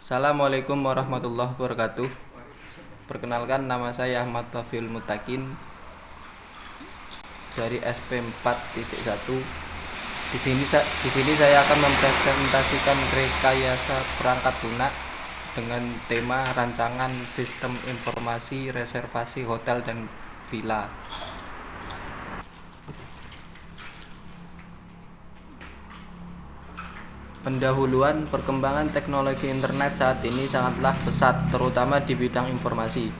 Assalamualaikum warahmatullahi wabarakatuh. Perkenalkan, nama saya Ahmad Taufiul Mutakin dari SP4.1. Di sini saya akan mempresentasikan rekayasa perangkat lunak dengan tema rancangan sistem informasi reservasi hotel dan villa. Pendahuluan perkembangan teknologi internet saat ini sangatlah pesat, terutama di bidang informasi.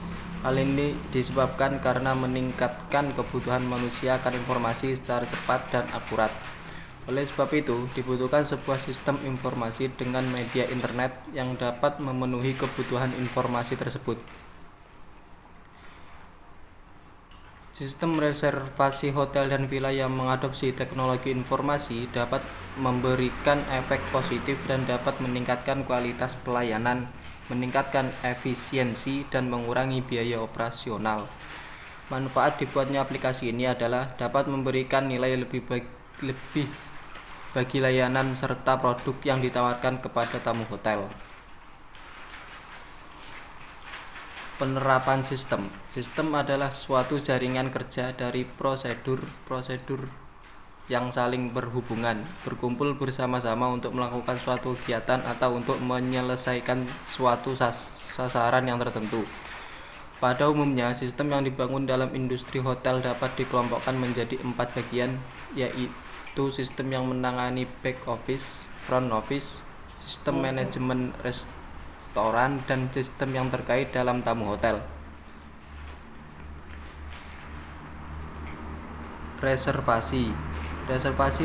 Hal ini disebabkan karena meningkatkan kebutuhan manusia akan informasi secara cepat dan akurat. Oleh sebab itu, dibutuhkan sebuah sistem informasi dengan media internet yang dapat memenuhi kebutuhan informasi tersebut. Sistem reservasi hotel dan villa yang mengadopsi teknologi informasi dapat memberikan efek positif dan dapat meningkatkan kualitas pelayanan, meningkatkan efisiensi, dan mengurangi biaya operasional. Manfaat dibuatnya aplikasi ini adalah dapat memberikan nilai lebih bagi layanan serta produk yang ditawarkan kepada tamu hotel. Penerapan sistem. Sistem adalah suatu jaringan kerja dari prosedur yang saling berhubungan, berkumpul bersama-sama untuk melakukan suatu kegiatan atau untuk menyelesaikan suatu sasaran yang tertentu. Pada umumnya, sistem yang dibangun dalam industri hotel dapat dikelompokkan menjadi 4 bagian, yaitu sistem yang menangani back office, front office, sistem manajemen restoran, dan sistem yang terkait dalam tamu hotel. Reservasi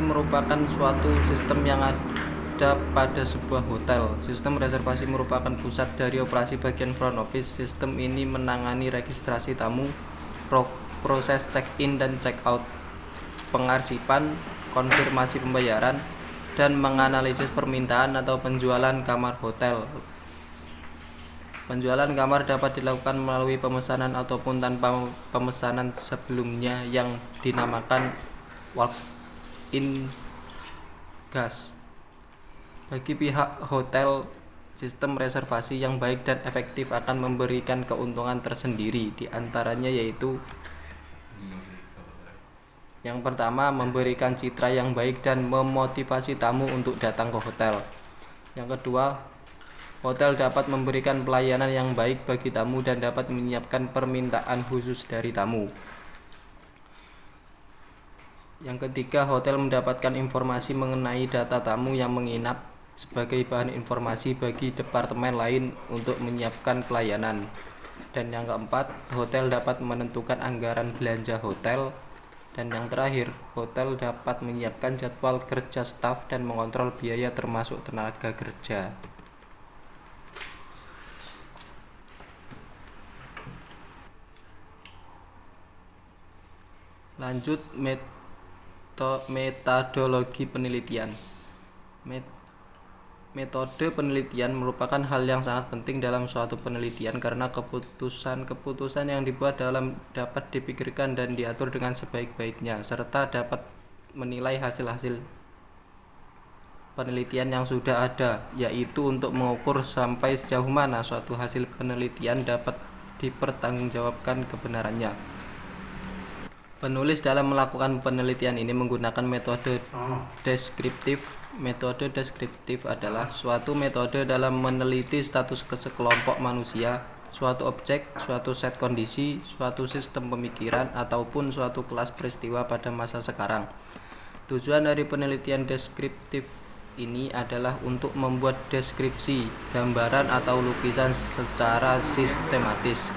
merupakan suatu sistem yang ada pada sebuah hotel. Sistem reservasi merupakan pusat dari operasi bagian front office. Sistem ini menangani registrasi tamu, proses check-in dan check-out, pengarsipan, konfirmasi pembayaran, dan menganalisis permintaan atau penjualan kamar hotel. Penjualan kamar dapat dilakukan melalui pemesanan ataupun tanpa pemesanan sebelumnya yang dinamakan walk-in gas. Bagi pihak hotel, sistem reservasi yang baik dan efektif akan memberikan keuntungan tersendiri, di antaranya yaitu: yang pertama, memberikan citra yang baik dan memotivasi tamu untuk datang ke hotel. Yang kedua, hotel dapat memberikan pelayanan yang baik bagi tamu dan dapat menyiapkan permintaan khusus dari tamu. Yang ketiga, hotel mendapatkan informasi mengenai data tamu yang menginap sebagai bahan informasi bagi departemen lain untuk menyiapkan pelayanan. Dan yang keempat, hotel dapat menentukan anggaran belanja hotel. Dan yang terakhir, hotel dapat menyiapkan jadwal kerja staf dan mengontrol biaya termasuk tenaga kerja. Lanjut, metodologi penelitian. Metode penelitian merupakan hal yang sangat penting dalam suatu penelitian karena keputusan yang dibuat dapat dipikirkan dan diatur dengan sebaik-baiknya, serta dapat menilai hasil-hasil penelitian yang sudah ada, yaitu untuk mengukur sampai sejauh mana suatu hasil penelitian dapat dipertanggungjawabkan kebenarannya. Penulis dalam melakukan penelitian ini menggunakan metode deskriptif. Metode deskriptif adalah suatu metode dalam meneliti status sekelompok manusia, suatu objek, suatu set kondisi, suatu sistem pemikiran, ataupun suatu kelas peristiwa pada masa sekarang. Tujuan dari penelitian deskriptif ini adalah untuk membuat deskripsi, gambaran atau lukisan secara sistematis,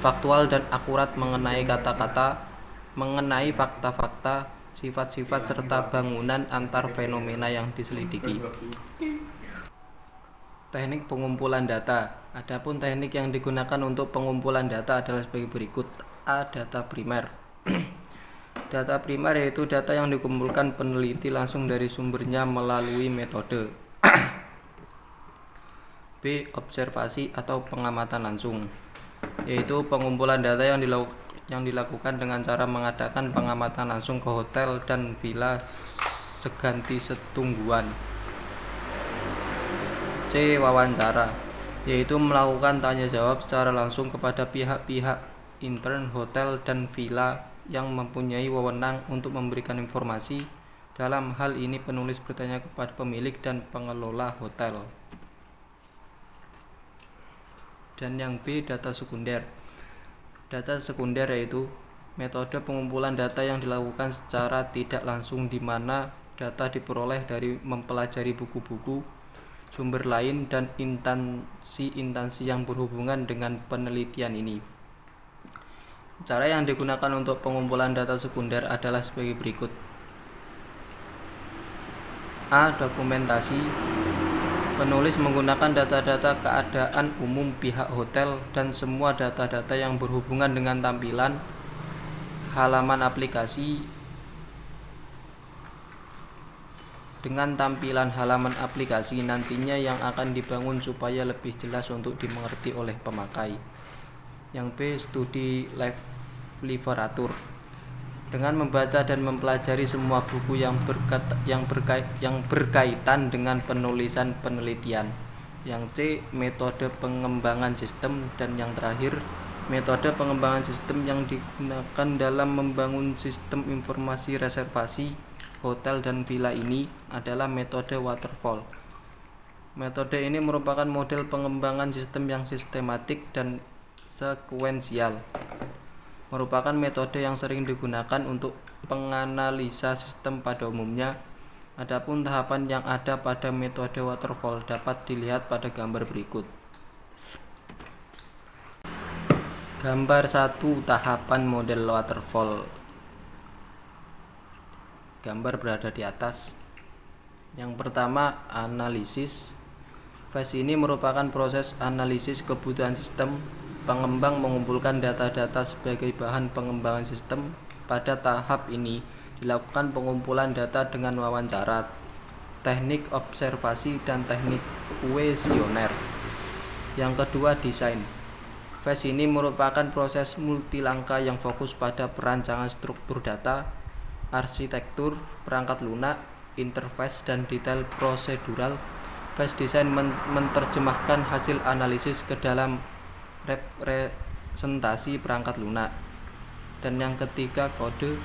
faktual dan akurat mengenai kata-kata, mengenai fakta-fakta, sifat-sifat serta bangunan antar fenomena yang diselidiki. Teknik pengumpulan data. Adapun teknik yang digunakan untuk pengumpulan data adalah sebagai berikut. A. Data primer. Data primer yaitu data yang dikumpulkan peneliti langsung dari sumbernya melalui metode. B. Observasi atau pengamatan langsung, yaitu pengumpulan data yang dilakukan dengan cara mengadakan pengamatan langsung ke hotel dan villa seganti setungguan. C. Wawancara, yaitu melakukan tanya jawab secara langsung kepada pihak-pihak intern hotel dan villa yang mempunyai wewenang untuk memberikan informasi. Dalam hal ini penulis bertanya kepada pemilik dan pengelola hotel. Dan yang B, data sekunder. Data sekunder yaitu metode pengumpulan data yang dilakukan secara tidak langsung, di mana data diperoleh dari mempelajari buku-buku, sumber lain, dan instansi-instansi yang berhubungan dengan penelitian ini. Cara yang digunakan untuk pengumpulan data sekunder adalah sebagai berikut. A. Dokumentasi. Penulis menggunakan data-data keadaan umum pihak hotel dan semua data-data yang berhubungan dengan tampilan halaman aplikasi nantinya yang akan dibangun supaya lebih jelas untuk dimengerti oleh pemakai. Yang B. Studi literatur. Dengan membaca dan mempelajari semua buku yang berkaitan dengan penulisan penelitian. Yang C. Metode pengembangan sistem. Dan yang terakhir, metode pengembangan sistem yang digunakan dalam membangun sistem informasi reservasi hotel dan villa ini adalah metode waterfall. Metode ini merupakan model pengembangan sistem yang sistematik dan sekuensial. Merupakan metode yang sering digunakan untuk penganalisa sistem pada umumnya. Adapun tahapan yang ada pada metode waterfall dapat dilihat pada gambar berikut. Gambar 1, tahapan model waterfall. Gambar berada di atas. Yang pertama, analisis. Fase ini merupakan proses analisis kebutuhan sistem. Pengembang mengumpulkan data-data sebagai bahan pengembangan sistem. Pada tahap ini dilakukan pengumpulan data dengan wawancara, teknik observasi, dan teknik kuesioner. Yang kedua, desain. Fase ini merupakan proses multilangkah yang fokus pada perancangan struktur data, arsitektur, perangkat lunak, interface, dan detail prosedural. Fase desain menerjemahkan hasil analisis ke dalam representasi perangkat lunak. Dan yang ketiga, kode.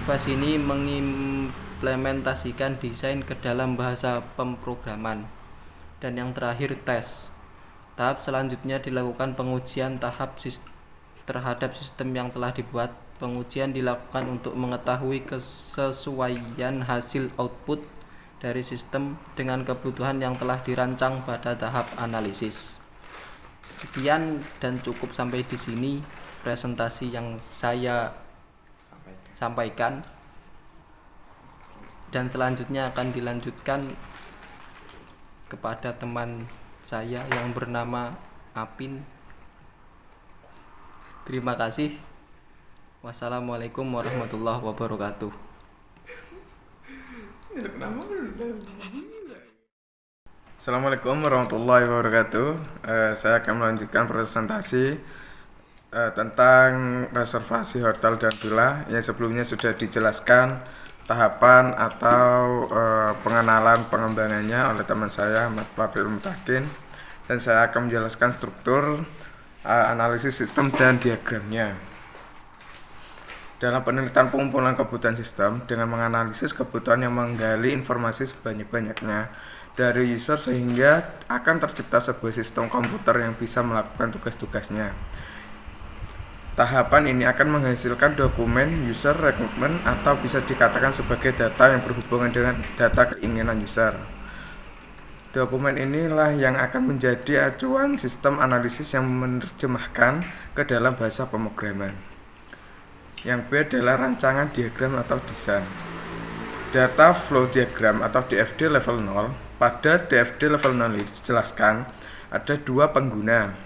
Fase ini mengimplementasikan desain ke dalam bahasa pemrograman. Dan yang terakhir, tes. Tahap selanjutnya dilakukan pengujian terhadap sistem yang telah dibuat. Pengujian dilakukan untuk mengetahui kesesuaian hasil output dari sistem dengan kebutuhan yang telah dirancang pada tahap analisis. Sekian dan cukup sampai di sini presentasi yang saya sampaikan, dan selanjutnya akan dilanjutkan kepada teman saya yang bernama Apin. Terima kasih. Wassalamualaikum warahmatullahi wabarakatuh. Assalamualaikum warahmatullahi wabarakatuh. Saya akan melanjutkan presentasi tentang reservasi hotel dan villa yang sebelumnya sudah dijelaskan tahapan atau pengenalan pengembangannya oleh teman saya Ahmad Fadil Mutakin, dan saya akan menjelaskan struktur, analisis sistem, dan diagramnya. Dalam penelitian pengumpulan kebutuhan sistem dengan menganalisis kebutuhan yang menggali informasi sebanyak-banyaknya dari user sehingga akan tercipta sebuah sistem komputer yang bisa melakukan tugas-tugasnya. Tahapan ini akan menghasilkan dokumen user requirement atau bisa dikatakan sebagai data yang berhubungan dengan data keinginan user. Dokumen inilah yang akan menjadi acuan sistem analisis yang menerjemahkan ke dalam bahasa pemrograman. Yang B adalah rancangan diagram atau desain. Data flow diagram atau DFD level 0. Pada DFD level 0 dijelaskan ada dua pengguna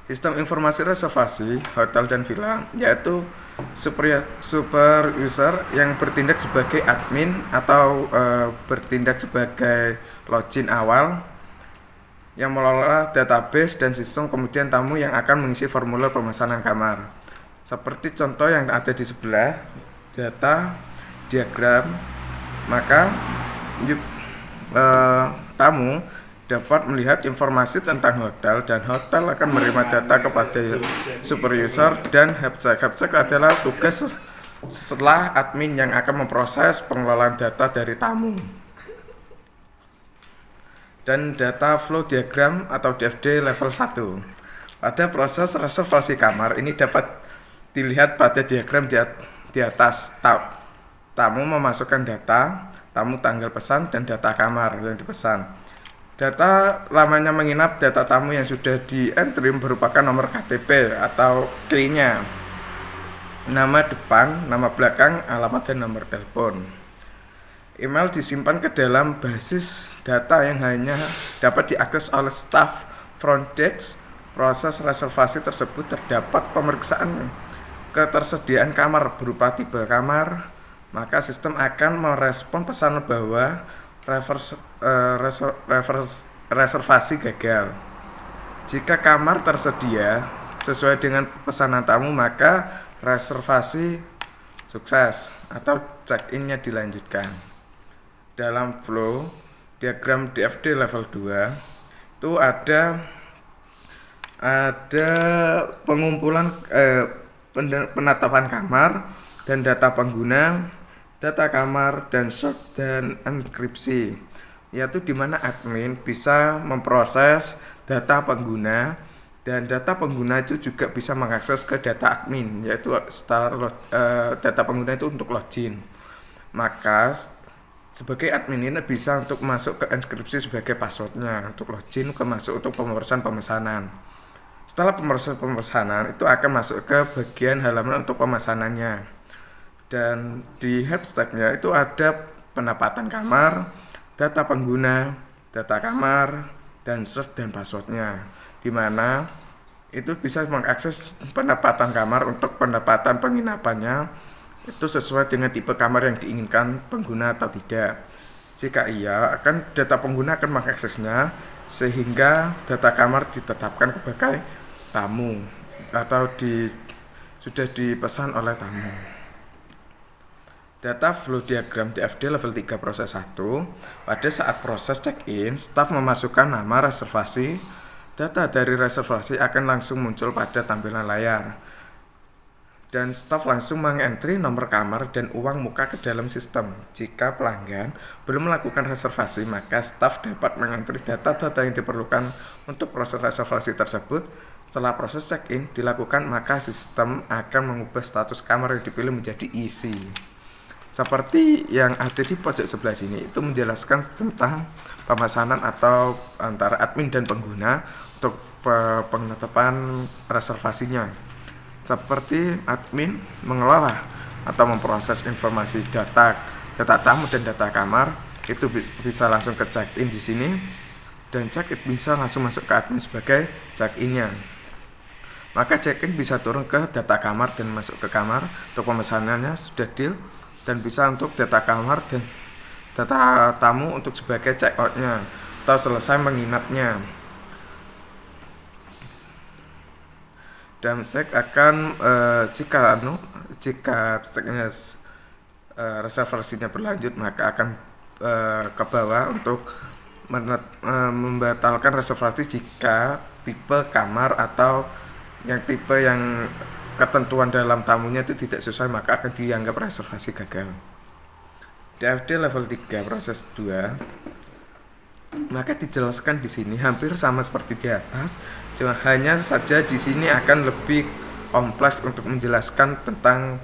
sistem informasi reservasi hotel dan villa, yaitu super user yang bertindak sebagai admin atau bertindak sebagai login awal yang mengelola database dan sistem, kemudian tamu yang akan mengisi formulir pemesanan kamar. Seperti contoh yang ada di sebelah, data diagram, maka tamu dapat melihat informasi tentang hotel dan hotel akan menerima data kepada super user dan HubCheck. HubCheck adalah tugas setelah admin yang akan memproses pengelolaan data dari tamu. Dan data flow diagram atau DFD level 1. Pada proses reservasi kamar ini dapat dilihat pada diagram di atas. Tamu memasukkan data, tamu tanggal pesan dan data kamar yang dipesan. Data lamanya menginap data tamu yang sudah di entry merupakan nomor KTP atau KI-nya, nama depan, nama belakang, alamat dan nomor telepon. Email disimpan ke dalam basis data yang hanya dapat diakses oleh staf front desk. Proses reservasi tersebut terdapat pemeriksaan ketersediaan kamar berupa tipe kamar, maka sistem akan merespon pesan bahwa reservasi gagal. Jika kamar tersedia sesuai dengan pesanan tamu, maka reservasi sukses atau check-in-nya dilanjutkan. Dalam flow diagram DFD level 2 itu ada pengumpulan penetapan kamar dan data pengguna, data kamar, dan sort dan enkripsi, yaitu di mana admin bisa memproses data pengguna dan data pengguna itu juga bisa mengakses ke data admin, yaitu setelah data pengguna itu untuk login. Maka sebagai admin ini bisa untuk masuk ke enkripsi sebagai passwordnya untuk login masuk untuk pemesanan. Setelah pemesanan itu akan masuk ke bagian halaman untuk pemesanannya. Dan di HubStack-nya itu ada penempatan kamar, data pengguna, data kamar, dan search dan passwordnya, di mana itu bisa mengakses penempatan kamar untuk penempatan penginapannya itu sesuai dengan tipe kamar yang diinginkan pengguna atau tidak. Jika iya, data pengguna akan mengaksesnya sehingga data kamar ditetapkan sebagai tamu atau sudah dipesan oleh tamu. Data flow diagram DFD level 3 proses 1. Pada saat proses check-in, staf memasukkan nama reservasi. Data dari reservasi akan langsung muncul pada tampilan layar. Dan staf langsung mengentry nomor kamar dan uang muka ke dalam sistem. Jika pelanggan belum melakukan reservasi, maka staf dapat mengentry data-data yang diperlukan untuk proses reservasi tersebut. Setelah proses check-in dilakukan, maka sistem akan mengubah status kamar yang dipilih menjadi isi. Seperti yang ada di pojok sebelah sini, itu menjelaskan tentang pemesanan atau antara admin dan pengguna untuk penetapan reservasinya. Seperti admin mengelola atau memproses informasi data tamu dan data kamar, itu bisa langsung ke check-in di sini, dan check-in bisa langsung masuk ke admin sebagai check-in-nya. Maka check-in bisa turun ke data kamar dan masuk ke kamar untuk pemesanannya sudah deal, dan bisa untuk data kamar dan data tamu untuk sebagai check-out-nya atau selesai menginapnya. Dan check akan jika reservasinya berlanjut, maka akan ke bawah untuk membatalkan reservasi jika tipe kamar atau tipe yang ketentuan dalam tamunya itu tidak sesuai, maka akan dianggap reservasi gagal. DFD level 3 proses 2. Maka dijelaskan di sini hampir sama seperti di atas, cuma hanya saja di sini akan lebih kompleks untuk menjelaskan tentang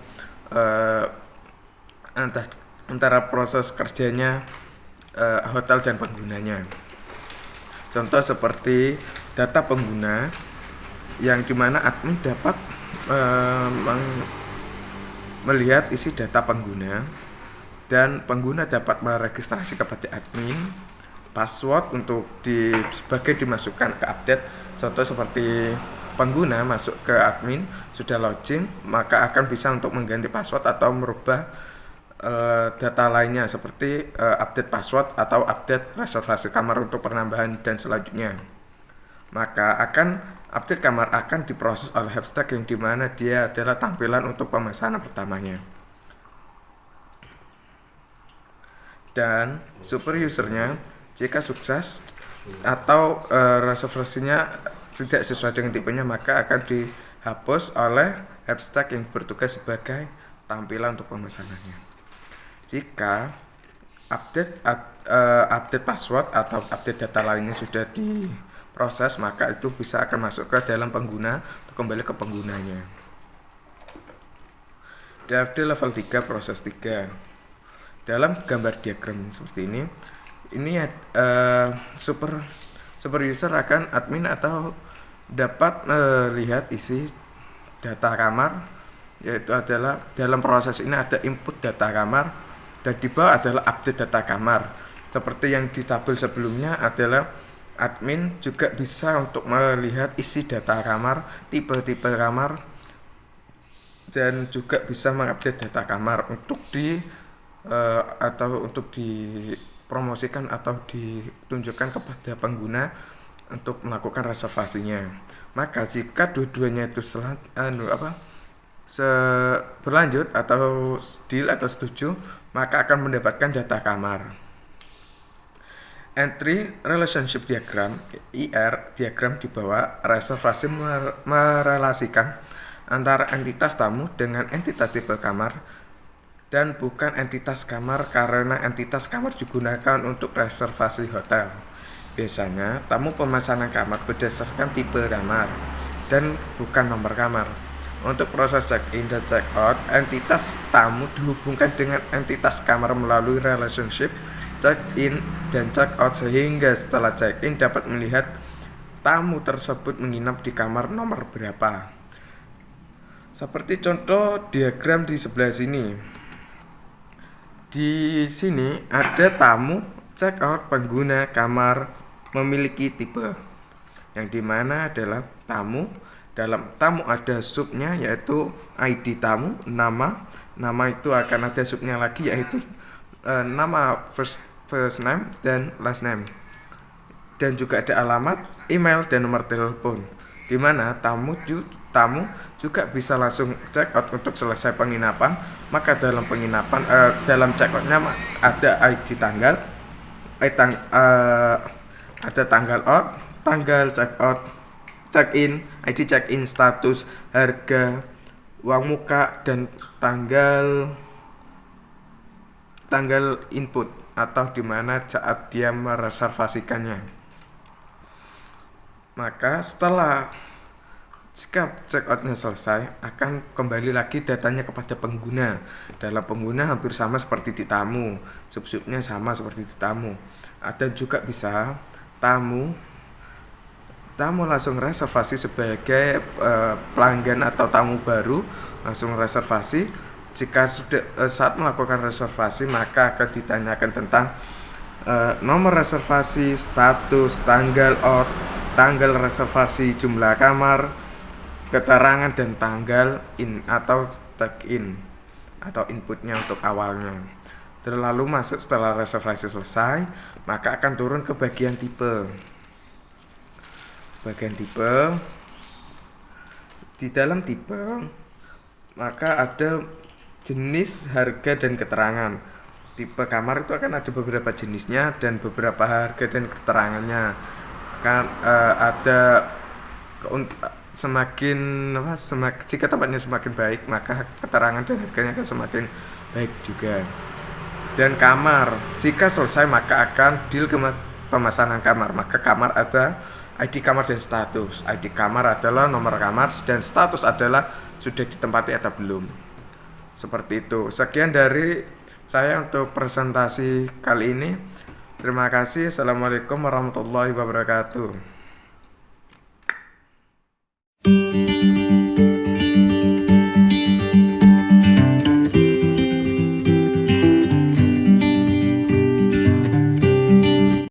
antara proses kerjanya hotel dan penggunanya. Contoh seperti data pengguna yang dimana admin dapat melihat isi data pengguna dan pengguna dapat meregistrasi kepada admin, password untuk sebagai dimasukkan ke update. Contoh seperti pengguna masuk ke admin sudah login, maka akan bisa untuk mengganti password atau merubah data lainnya seperti update password atau update reservasi kamar untuk penambahan dan selanjutnya. Maka update kamar akan diproses oleh HubStack yang dimana dia adalah tampilan untuk pemesanan pertamanya. Dan super usernya jika sukses atau reservasinya tidak sesuai dengan tipenya, maka akan dihapus oleh abstrak yang bertugas sebagai tampilan untuk pemesanannya. Jika update password atau update data lainnya sudah diproses, maka itu bisa akan masuk ke dalam pengguna untuk kembali ke penggunanya. DFD level 3 proses 3. Dalam gambar diagram seperti ini super user akan admin atau dapat lihat isi data kamar, yaitu adalah dalam proses ini ada input data kamar dan di bawah adalah update data kamar. Seperti yang di tabel sebelumnya adalah admin juga bisa untuk melihat isi data kamar, tipe-tipe kamar, dan juga bisa mengupdate data kamar untuk dipromosikan atau ditunjukkan kepada pengguna untuk melakukan reservasinya. Maka jika dua-duanya itu berlanjut atau deal atau setuju, maka akan mendapatkan data kamar. Entry relationship diagram (IR) diagram di bawah reservasi merelasikan antara entitas tamu dengan entitas tipe kamar dan bukan entitas kamar, karena entitas kamar digunakan untuk reservasi hotel. Biasanya tamu pemesanan kamar berdasarkan tipe kamar dan bukan nomor kamar. Untuk proses check-in dan check-out, entitas tamu dihubungkan dengan entitas kamar melalui relationship check-in dan check-out, sehingga setelah check-in dapat melihat tamu tersebut menginap di kamar nomor berapa. Seperti contoh diagram di sebelah sini. Di sini ada tamu check-out pengguna kamar memiliki tipe, yang dimana adalah tamu. Dalam tamu ada subnya, yaitu ID tamu, nama itu akan ada subnya lagi, yaitu nama first name dan last name, dan juga ada alamat, email, dan nomor telepon, dimana tamu juga bisa langsung check out untuk selesai penginapan. Maka dalam penginapan dalam check outnya ada ID tanggal, ada tanggal out, tanggal check out, check in, ID check in, status, harga, uang muka, dan tanggal input atau dimana saat dia mereservasikannya. Maka jika check outnya selesai, akan kembali lagi datanya kepada pengguna. Dalam pengguna hampir sama seperti di tamu, sub-subnya sama seperti di tamu. Ada juga bisa tamu langsung reservasi sebagai pelanggan atau tamu baru, langsung reservasi. Jika sudah saat melakukan reservasi, maka akan ditanyakan tentang nomor reservasi, status, tanggal out, tanggal reservasi, jumlah kamar, keterangan, dan tanggal in atau check-in atau inputnya untuk awalnya. Lalu masuk setelah reservasi selesai, maka akan turun ke bagian tipe. Di dalam tipe, maka ada jenis, harga, dan keterangan. Tipe kamar itu akan ada beberapa jenisnya dan beberapa harga dan keterangannya. Kan ada jika tempatnya semakin baik, maka keterangan dan harganya akan semakin baik juga. Dan kamar, jika selesai maka akan deal ke pemesanan kamar. Maka kamar ada ID kamar dan status. ID kamar adalah nomor kamar dan status adalah sudah ditempati atau belum. Seperti itu. Sekian dari saya untuk presentasi kali ini. Terima kasih. Assalamualaikum warahmatullahi wabarakatuh.